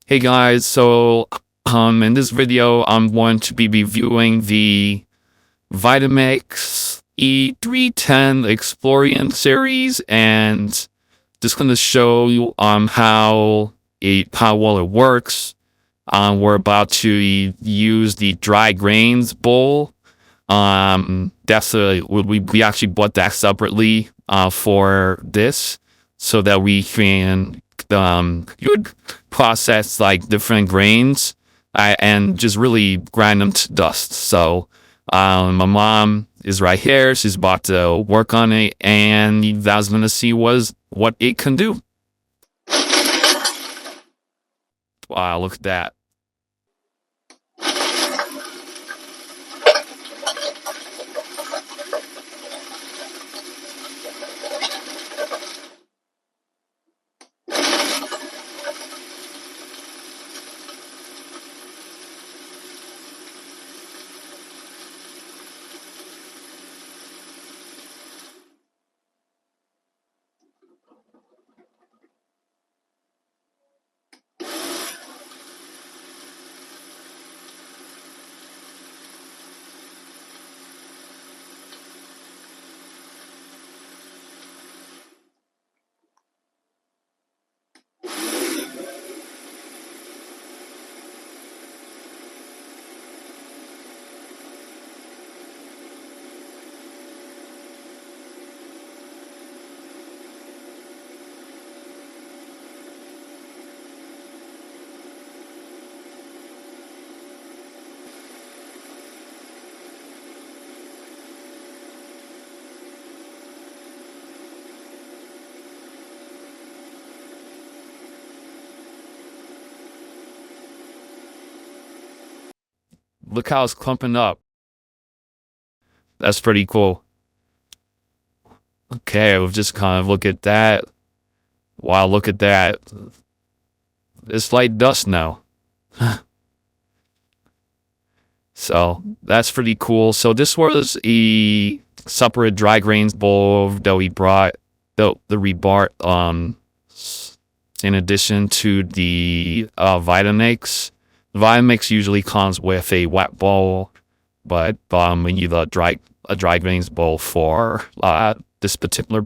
Hey guys, in this video I'm going to be reviewing the Vitamix E310 Explorian Series and just going to show you how well it works. We're about to use the dry grains bowl. We actually bought that separately for this so that we can you would process like different grains and just really grind them to dust. So my mom is right here. She's about to work on it, and that's gonna see what it can do. Wow, look at that. Look how it's clumping up. That's pretty cool. Okay, we'll just kind of look at that. Wow, look at that. It's like dust now. So that's pretty cool. So this was a separate dry grains bowl that we brought, the we bought in addition to the Vitamix. Vitamix usually comes with a wet bowl, but we need a dry grains bowl for this particular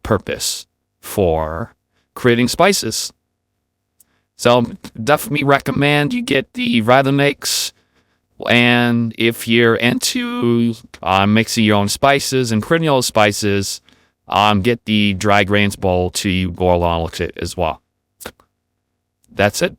purpose for creating spices. So definitely recommend you get the Vitamix. And if you're into mixing your own spices and creating your own spices, get the dry grains bowl to go along with it as well. That's it.